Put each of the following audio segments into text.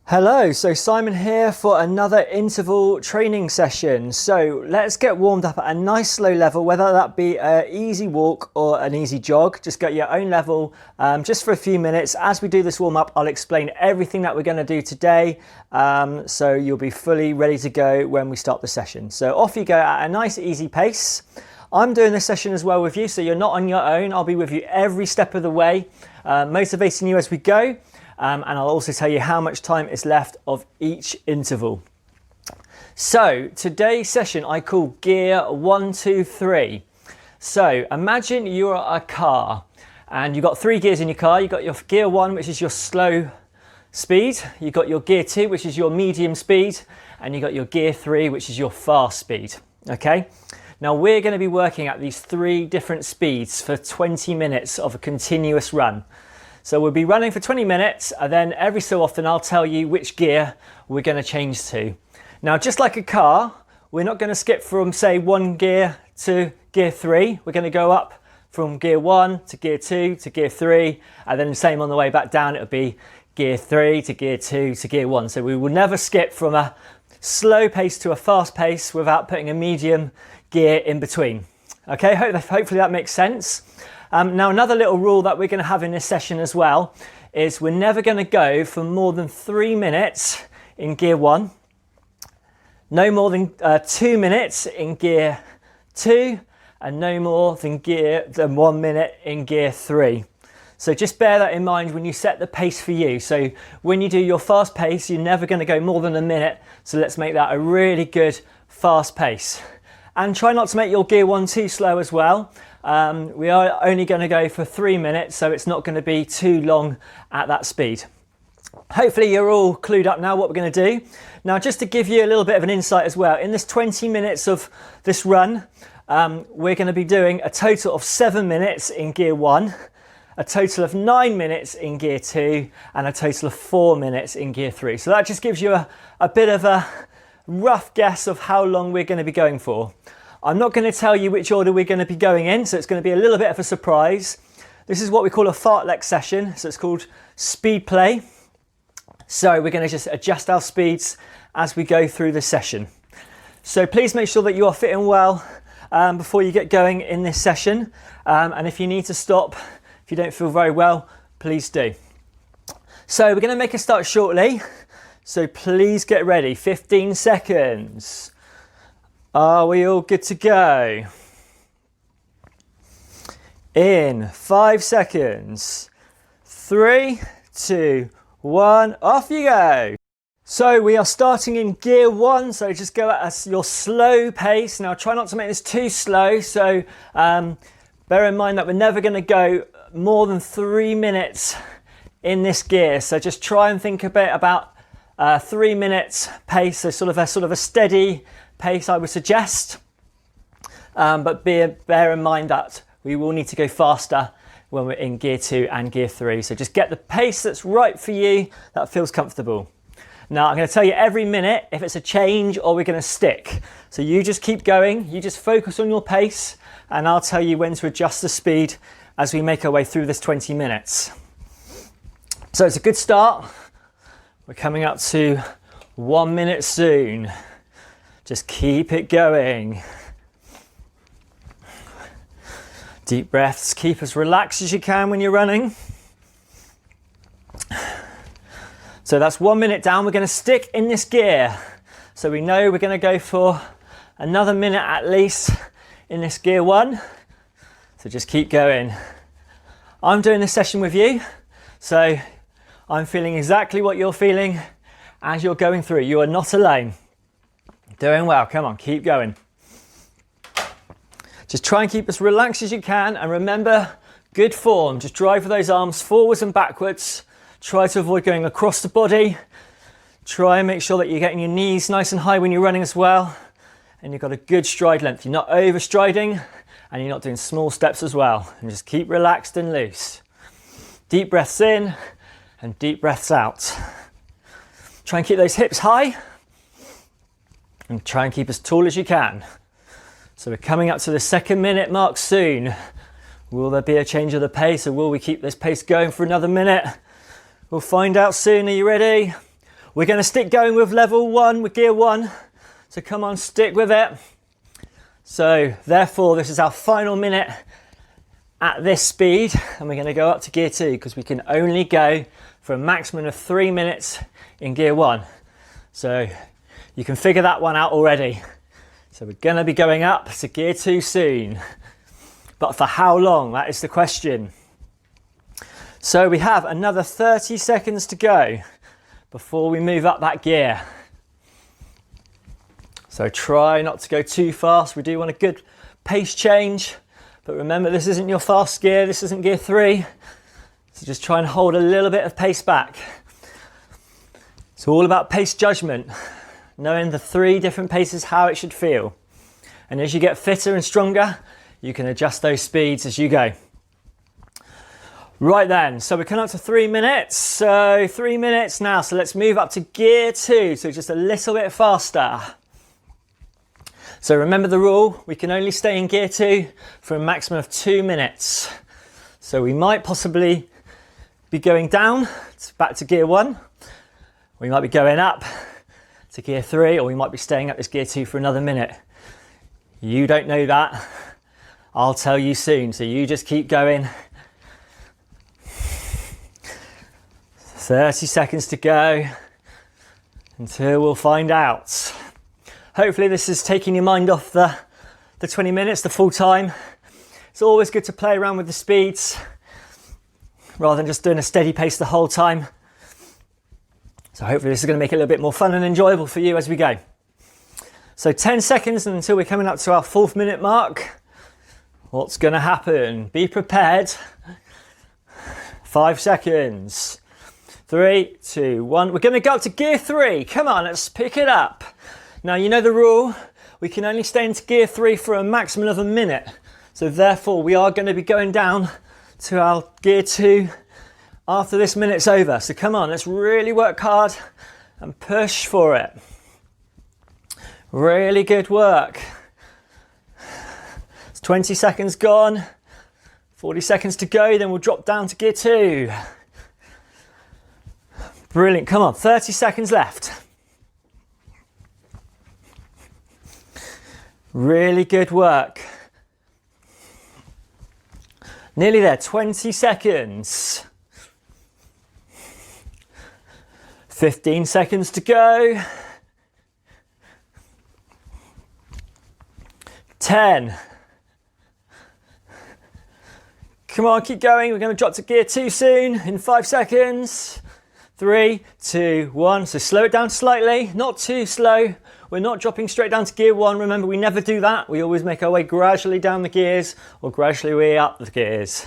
Hello, so Simon here for another interval training session. So let's get warmed up at a nice slow level, whether that be an easy walk or an easy jog. Just go at your own level, just for a few minutes. As we do this warm up, I'll explain everything that we're going to do today, so you'll be fully ready to go when we start the session. So off you go at a nice easy pace. I'm doing this session as well with you, so you're not on your own. I'll be with you every step of the way, motivating you as we go. And I'll also tell you how much time is left of each interval. So today's session I call gear 1, 2, 3. So imagine you're a car and you've got 3 gears in your car. You've got your gear 1, which is your slow speed. You've got your gear 2, which is your medium speed. And you've got your gear 3, which is your fast speed. Okay. Now we're going to be working at these 3 different speeds for 20 minutes of a continuous run. So we'll be running for 20 minutes, and then every so often I'll tell you which gear we're going to change to. Now, just like a car, we're not going to skip from, say, 1 gear to gear 3. We're going to go up from gear 1 to gear 2 to gear 3, and then the same on the way back down. It'll be gear 3 to gear 2 to gear 1. So we will never skip from a slow pace to a fast pace without putting a medium gear in between. Okay, hopefully that makes sense. Now another little rule that we're going to have in this session as well is we're never going to go for more than 3 minutes in gear 1, no more than 2 minutes in gear 2, and no more than 1 minute in gear 3. So just bear that in mind when you set the pace for you. So when you do your fast pace, you're never going to go more than a minute. So let's make that a really good fast pace. And try not to make your gear 1 too slow as well. We are only going to go for 3 minutes, so it's not going to be too long at that speed. Hopefully you're all clued up now what we're going to do. Now, just to give you a little bit of an insight as well, in this 20 minutes of this run, we're going to be doing a total of 7 minutes in gear 1, a total of 9 minutes in gear 2, and a total of 4 minutes in gear 3. So that just gives you a bit of a rough guess of how long we're going to be going for. I'm not going to tell you which order we're going to be going in, so it's going to be a little bit of a surprise. This is what we call a fartlek session, so it's called speed play. So we're going to just adjust our speeds as we go through the session. So please make sure that you are fitting well before you get going in this session. And if you need to stop, if you don't feel very well, please do. So we're going to make a start shortly. So please get ready. 15 seconds. Are we all good to go? In 5 seconds. 3, 2, 1, off you go. So we are starting in gear 1, so just go at your slow pace. Now try not to make this too slow, so bear in mind that we're never going to go more than 3 minutes in this gear. So just try and think a bit about 3 minutes pace, so sort of a steady pace I would suggest, but bear in mind that we will need to go faster when we're in gear 2 and gear 3. So just get the pace that's right for you, that feels comfortable. Now I'm going to tell you every minute if it's a change or we're going to stick. So you just keep going, you just focus on your pace, and I'll tell you when to adjust the speed as we make our way through this 20 minutes. So it's a good start. We're coming up to 1 minute soon. Just keep it going. Deep breaths, keep as relaxed as you can when you're running. So that's 1 minute down. We're going to stick in this gear. So we know we're going to go for another minute at least in this gear 1. So just keep going. I'm doing this session with you. So I'm feeling exactly what you're feeling as you're going through. You are not alone. Doing well, come on, keep going. Just try and keep as relaxed as you can, and remember, good form. Just drive with those arms forwards and backwards. Try to avoid going across the body. Try and make sure that you're getting your knees nice and high when you're running as well. And you've got a good stride length. You're not overstriding, and you're not doing small steps as well. And just keep relaxed and loose. Deep breaths in and deep breaths out. Try and keep those hips high. And try and keep as tall as you can. So we're coming up to the 2nd minute mark soon. Will there be a change of the pace, or will we keep this pace going for another minute? We'll find out soon. Are you ready? We're going to stick going with level 1, with gear 1. So come on, stick with it. So therefore, this is our final minute at this speed, and we're going to go up to gear 2 because we can only go for a maximum of 3 minutes in gear 1. So you can figure that one out already. So we're going to be going up to gear 2 soon. But for how long? That is the question. So we have another 30 seconds to go before we move up that gear. So try not to go too fast. We do want a good pace change, but remember this isn't your fast gear, this isn't gear 3. So just try and hold a little bit of pace back. It's all about pace judgment, knowing the 3 different paces, how it should feel. And as you get fitter and stronger, you can adjust those speeds as you go. Right then, so we're coming up to 3 minutes. So 3 minutes now, so let's move up to gear 2, so just a little bit faster. So remember the rule, we can only stay in gear 2 for a maximum of 2 minutes. So we might possibly be going down back to gear 1. We might be going up to gear 3, or we might be staying up as gear 2 for another minute. You don't know that. I'll tell you soon, so you just keep going. 30 seconds to go until we'll find out. Hopefully this is taking your mind off the 20 minutes, the full time. It's always good to play around with the speeds rather than just doing a steady pace the whole time. So hopefully this is going to make it a little bit more fun and enjoyable for you as we go. So 10 seconds until we're coming up to our 4th minute mark. What's going to happen? Be prepared. 5 seconds. 3, 2, 1. We're going to go up to gear 3. Come on, let's pick it up. Now, you know the rule. We can only stay into gear 3 for a maximum of a minute. So therefore, we are going to be going down to our gear 2 after this minute's over. So come on, let's really work hard and push for it. Really good work. It's 20 seconds gone. 40 seconds to go, then we'll drop down to gear 2. Brilliant, come on, 30 seconds left. Really good work. Nearly there, 20 seconds. 15 seconds to go. 10. Come on, keep going. We're going to drop to gear 2 soon in 5 seconds. 3, 2, 1. So slow it down slightly, not too slow. We're not dropping straight down to gear 1. Remember, we never do that. We always make our way gradually down the gears or gradually way up the gears.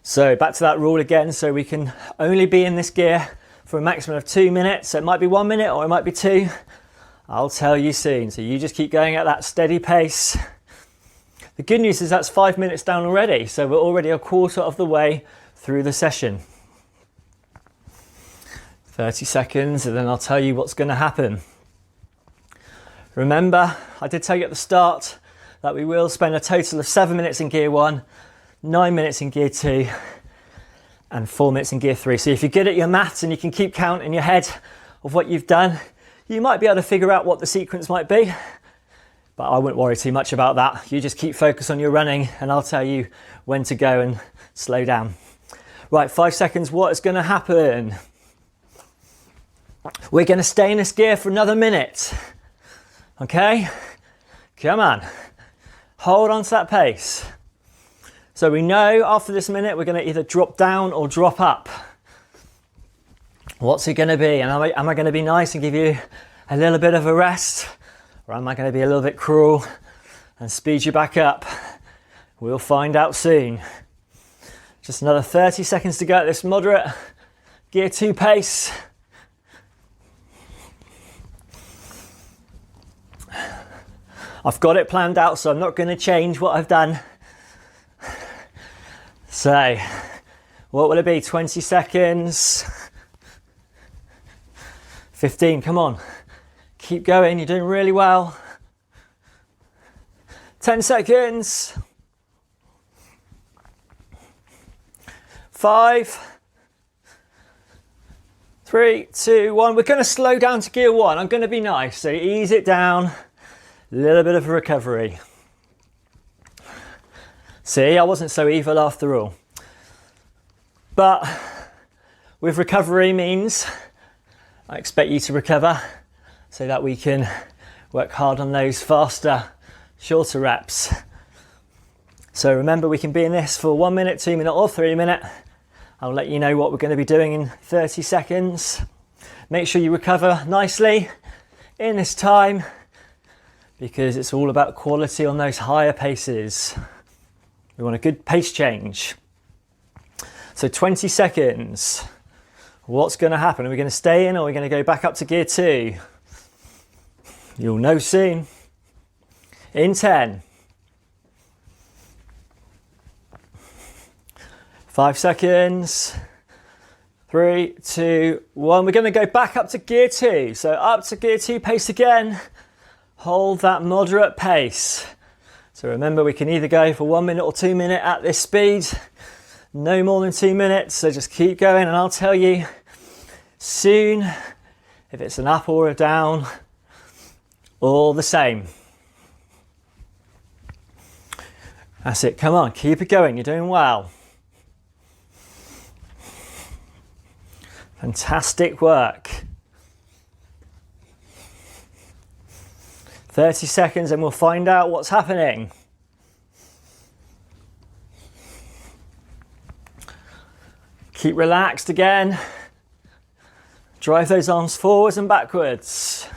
So back to that rule again. So we can only be in this gear for a maximum of 2 minutes. So it might be 1 minute or it might be 2. I'll tell you soon. So you just keep going at that steady pace. The good news is that's 5 minutes down already. So we're already a quarter of the way through the session. 30 seconds and then I'll tell you what's going to happen. Remember, I did tell you at the start that we will spend a total of 7 minutes in gear 1, 9 minutes in gear 2 and 4 minutes in gear 3. So if you're good at your maths and you can keep count in your head of what you've done, you might be able to figure out what the sequence might be. But I wouldn't worry too much about that. You just keep focus on your running and I'll tell you when to go and slow down. Right, 5 seconds, what is going to happen? We're going to stay in this gear for another minute. Okay, come on, hold on to that pace. So we know after this minute we're going to either drop down or drop up. What's it going to be? And am I going to be nice and give you a little bit of a rest? Or am I going to be a little bit cruel and speed you back up? We'll find out soon. Just another 30 seconds to go at this moderate gear 2 pace. I've got it planned out, so I'm not going to change what I've done. So, what will it be? 20 seconds. 15, come on. Keep going, you're doing really well. 10 seconds. 5, 3, 2, 1. We're going to slow down to gear 1. I'm going to be nice, so ease it down. A little bit of a recovery. See, I wasn't so evil after all. But with recovery means I expect you to recover so that we can work hard on those faster, shorter reps. So remember, we can be in this for 1 minute, 2 minute or 3 minute. I'll let you know what we're going to be doing in 30 seconds. Make sure you recover nicely in this time because it's all about quality on those higher paces. We want a good pace change. So 20 seconds. What's going to happen? Are we going to stay in or are we going to go back up to gear 2? You'll know soon. In 10. 5 seconds. 3, 2, 1. We're going to go back up to gear 2. So up to gear 2 pace again. Hold that moderate pace. So remember, we can either go for 1 minute or 2 minute at this speed. No more than 2 minutes, so just keep going and I'll tell you soon if it's an up or a down, all the same. That's it, come on, keep it going, you're doing well. Fantastic work. 30 seconds and we'll find out what's happening. Keep relaxed again. Drive those arms forwards and backwards.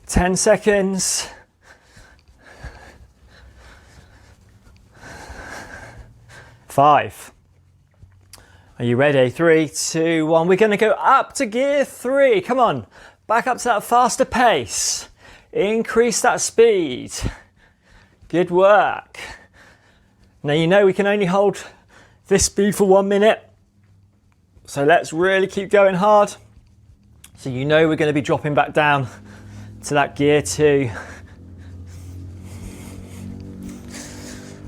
10 seconds. 5. Are you ready? 3, 2, 1. We're going to go up to gear 3. Come on. Back up to that faster pace. Increase that speed. Good work. Now you know we can only hold this speed for 1 minute. So let's really keep going hard. So you know we're going to be dropping back down to that gear 2.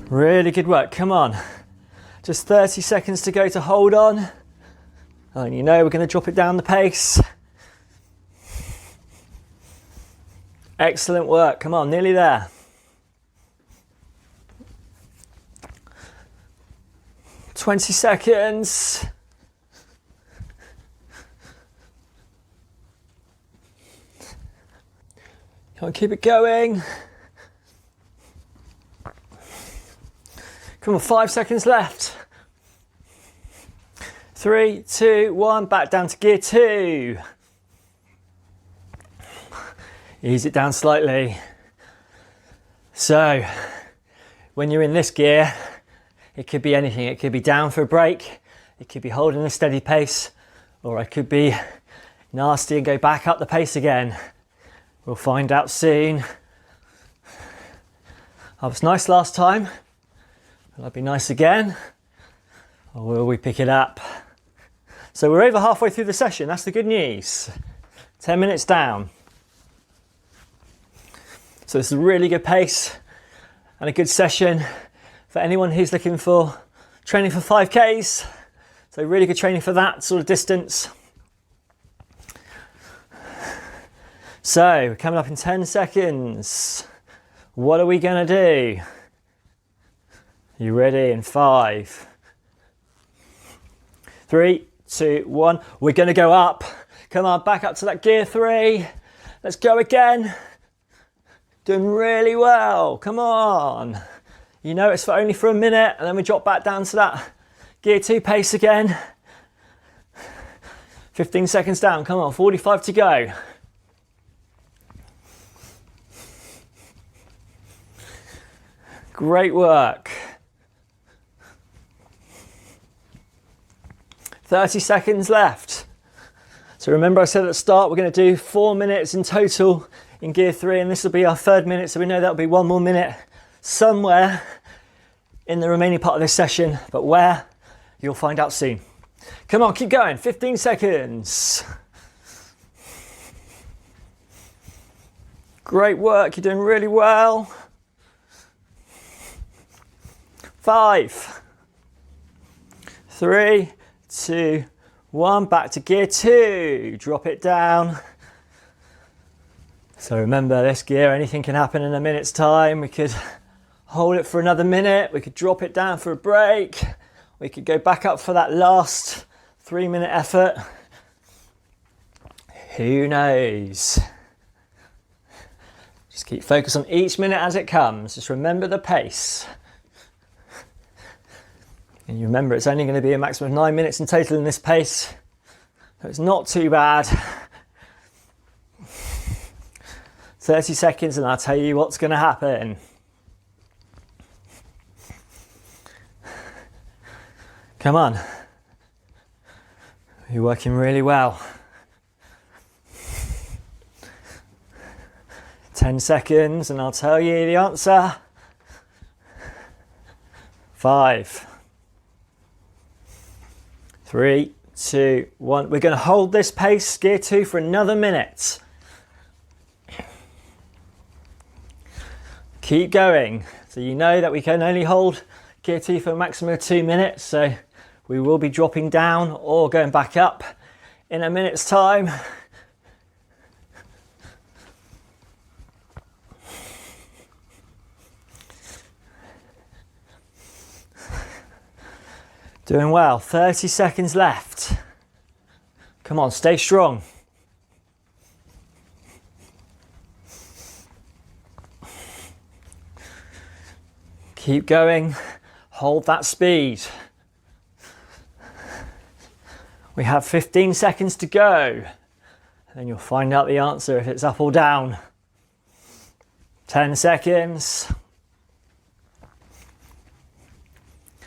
Really good work. Come on. Just 30 seconds to go to hold on. And you know we're going to drop it down the pace. Excellent work. Come on, nearly there. "20 seconds. Come on, keep it going. Come on, 5 seconds left. 3, 2, 1, back down to gear 2. Ease it down slightly. So, when you're in this gear, it could be anything. It could be down for a break, it could be holding a steady pace, or it could be nasty and go back up the pace again. We'll find out soon. I was nice last time. Will I be nice again? Or will we pick it up? So we're over halfway through the session. That's the good news. 10 minutes down. So it's a really good pace and a good session for anyone who's looking for training for 5Ks. So really good training for that sort of distance. So we're coming up in 10 seconds. What are we going to do? You ready? In 5, 3, 2, 1. We're going to go up. Come on, back up to that gear 3. Let's go again. Doing really well. Come on. You know it's only for a minute and then we drop back down to that gear 2 pace again. 15 seconds down. Come on, 45 to go. Great work. 30 seconds left. So remember I said at the start we're going to do 4 minutes in total in gear 3 and this will be our 3rd minute, so we know that'll be 1 more minute somewhere in the remaining part of this session, but where, you'll find out soon. Come on, keep going, 15 seconds. Great work, you're doing really well. 5, 3, 2, 1. Back to gear 2. Drop it down. So remember, this gear, anything can happen in a minute's time. We could hold it for another minute. We could drop it down for a break. We could go back up for that last 3-minute effort. Who knows? Just keep focused on each minute as it comes. Just remember the pace. And you remember it's only going to be a maximum of 9 minutes in total in this pace. So it's not too bad. 30 seconds and I'll tell you what's going to happen. Come on. You're working really well. 10 seconds and I'll tell you the answer. 5, 3, 2, 1. We're going to hold this pace, gear 2, for another minute. Keep going. So you know that we can only hold gear 2 for a maximum of 2 minutes. So we will be dropping down or going back up in a minute's time. Doing well. 30 seconds left. Come on, stay strong. Keep going. Hold that speed. We have 15 seconds to go. And you'll find out the answer if it's up or down. 10 seconds.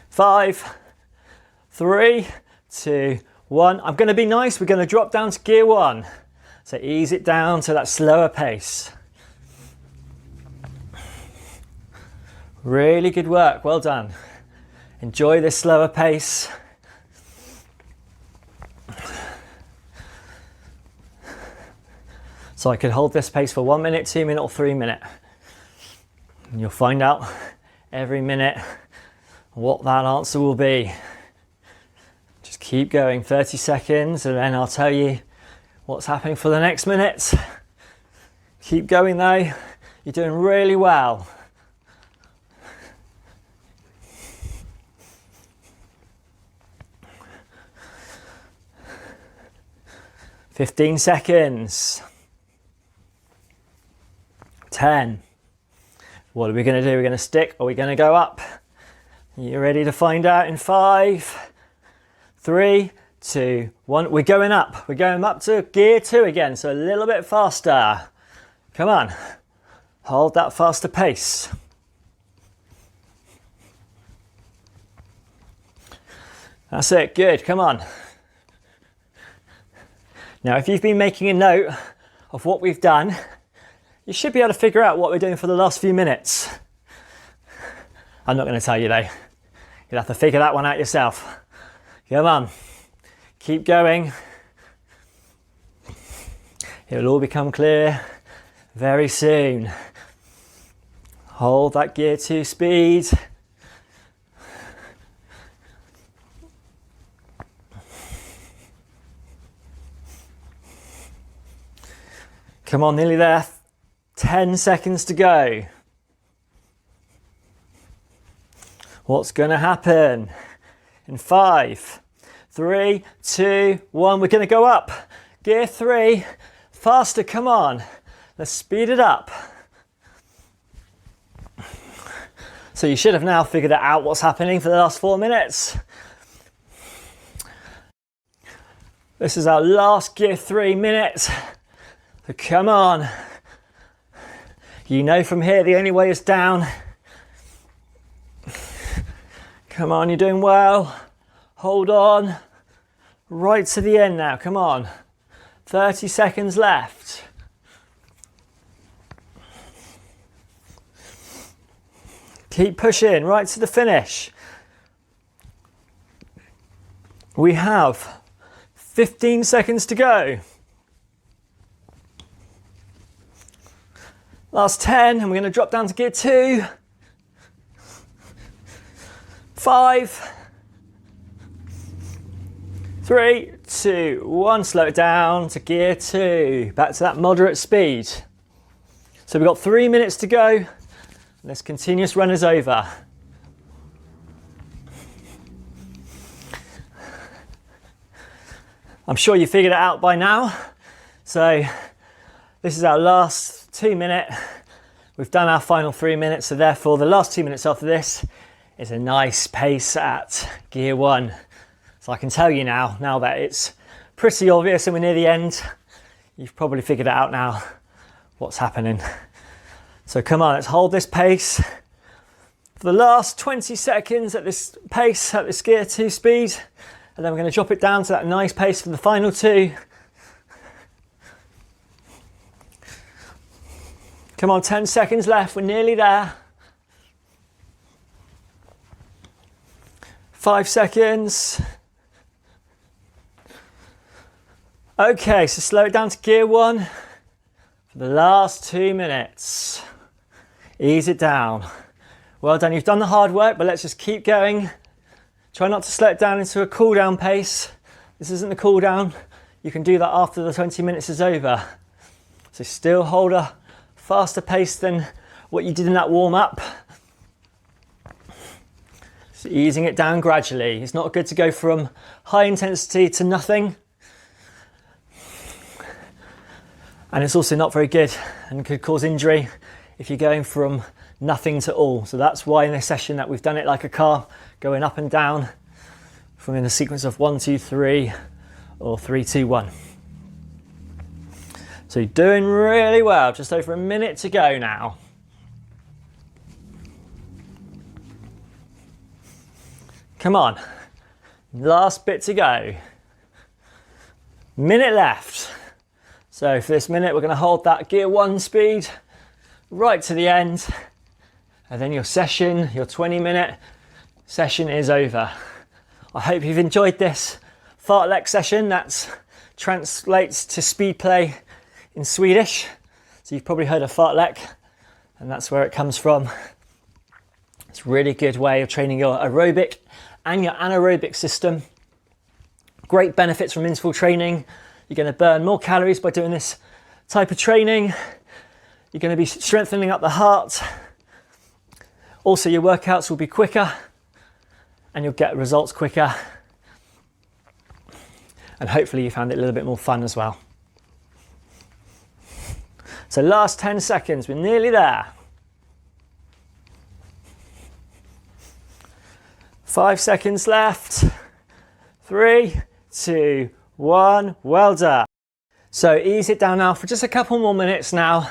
5, 3, 2, 1. I'm going to be nice. We're going to drop down to gear 1. So ease it down to that slower pace. Really good work. Well done. Enjoy this slower pace. So I could hold this pace for 1 minute, 2 minute, or 3 minute. And you'll find out every minute what that answer will be. Just keep going, 30 seconds, and then I'll tell you what's happening for the next minute. Keep going though, you're doing really well. "15 seconds. 10. What are we going to do? We're going to stick or are we going to go up? You ready to find out in 5, 3, 2, 1. We're going up. We're going up to gear 2 again, so a little bit faster. Come on. Hold that faster pace. That's it. Good. Come on. Now, if you've been making a note of what we've done, you should be able to figure out what we're doing for the last few minutes. I'm not going to tell you though. You'll have to figure that one out yourself. Come on. Keep going. It'll all become clear very soon. Hold that gear 2 speed. Come on, nearly there. 10 seconds to go. What's going to happen? In 5, 3, 2, 1. We're going to go up. Gear 3. Faster, come on. Let's speed it up. So you should have now figured out what's happening for the last 4 minutes. This is our last gear 3 minute. So come on. You know from here the only way is down. Come on, you're doing well. Hold on. Right to the end now, come on. 30 seconds left. Keep pushing right to the finish. We have 15 seconds to go. Last 10, and we're going to drop down to gear 2. 5, 3, 2, 1, slow it down to gear 2. Back to that moderate speed. So we've got 3 minutes to go. And this continuous run is over. I'm sure you figured it out by now. So this is our last 2 minute. We've done our final 3 minutes, so therefore the last 2 minutes after this is a nice pace at gear 1. So I can tell you now that it's pretty obvious and we're near the end, you've probably figured it out now what's happening. So come on, let's hold this pace for the last 20 seconds at this pace, at this gear 2 speed, and then we're going to drop it down to that nice pace for the final 2. Come on, 10 seconds left, we're nearly there. 5 seconds. Okay, so slow it down to gear 1 for the last 2 minutes. Ease it down. Well done, you've done the hard work, but let's just keep going. Try not to slow it down into a cool down pace. This isn't a cool down. You can do that after the 20 minutes is over. So still hold a faster pace than what you did in that warm up. So easing it down gradually. It's not good to go from high intensity to nothing. And it's also not very good and could cause injury if you're going from nothing to all. So that's why in this session that we've done it like a car, going up and down from in a sequence of 1, 2, 3 or 3, 2, 1. So you're doing really well. Just over a minute to go now. Come on, last bit to go. Minute left. So for this minute, we're going to hold that gear 1 speed right to the end. And then your session, your 20-minute session is over. I hope you've enjoyed this fartlek session. That translates to speed play in Swedish. So you've probably heard of fartlek, and that's where it comes from. It's a really good way of training your aerobic and your anaerobic system. Great benefits from interval training. You're going to burn more calories by doing this type of training. You're going to be strengthening up the heart. Also, your workouts will be quicker and you'll get results quicker. And hopefully you found it a little bit more fun as well. So last 10 seconds, we're nearly there. 5 seconds left. 3, 2, 1, well done. So ease it down now for just a couple more minutes now,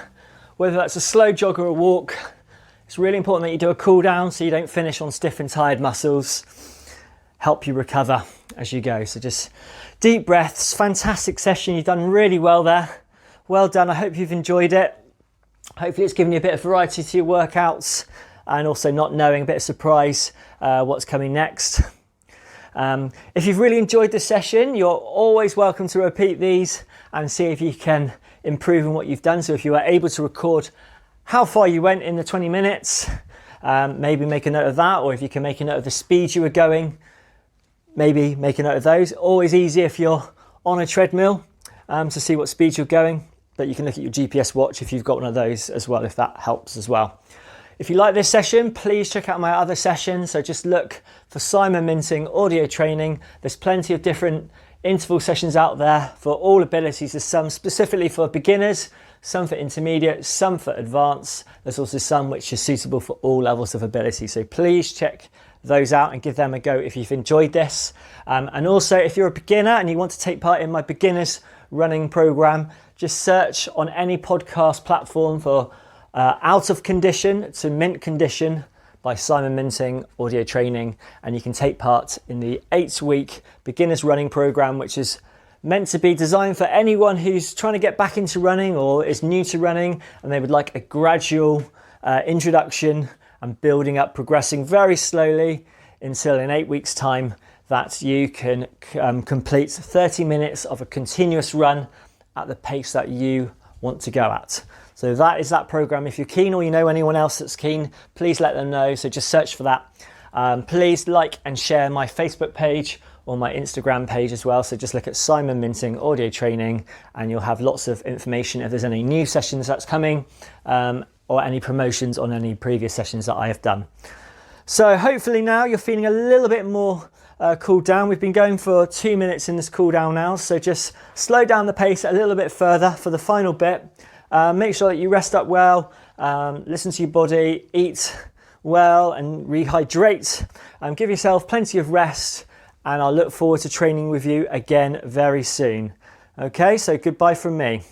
whether that's a slow jog or a walk. It's really important that you do a cool down so you don't finish on stiff and tired muscles. Help you recover as you go. So just deep breaths, fantastic session. You've done really well there. Well done, I hope you've enjoyed it. Hopefully it's given you a bit of variety to your workouts and also not knowing, a bit of surprise what's coming next. If you've really enjoyed this session, you're always welcome to repeat these and see if you can improve on what you've done. So if you are able to record how far you went in the 20 minutes, maybe make a note of that, or if you can make a note of the speed you were going, maybe make a note of those. Always easy if you're on a treadmill to see what speed you're going, but you can look at your GPS watch if you've got one of those as well, if that helps as well. If you like this session, please check out my other sessions. So just look for Simon Minting Audio Training. There's plenty of different interval sessions out there for all abilities. There's some specifically for beginners, some for intermediate, some for advanced. There's also some which are suitable for all levels of ability. So please check those out and give them a go if you've enjoyed this. And also if you're a beginner and you want to take part in my beginners running program, just search on any podcast platform for Out of Condition to Mint Condition by Simon Minting Audio Training, and you can take part in the 8-week beginners running program, which is meant to be designed for anyone who's trying to get back into running or is new to running and they would like a gradual introduction and building up, progressing very slowly until in 8 weeks time that you can complete 30 minutes of a continuous run at the pace that you want to go at. So that is that program. If you're keen or you know anyone else that's keen, please let them know. So just search for that. Please like and share my Facebook page or my Instagram page as well. So just look at Simon Minting Audio Training and you'll have lots of information if there's any new sessions that's coming, or any promotions on any previous sessions that I have done. So hopefully now you're feeling a little bit more cooled down. We've been going for 2 minutes in this cool down now, so just slow down the pace a little bit further for the final bit. Make sure that you rest up well, listen to your body, eat well and rehydrate. Give yourself plenty of rest, and I'll look forward to training with you again very soon. Okay, so goodbye from me.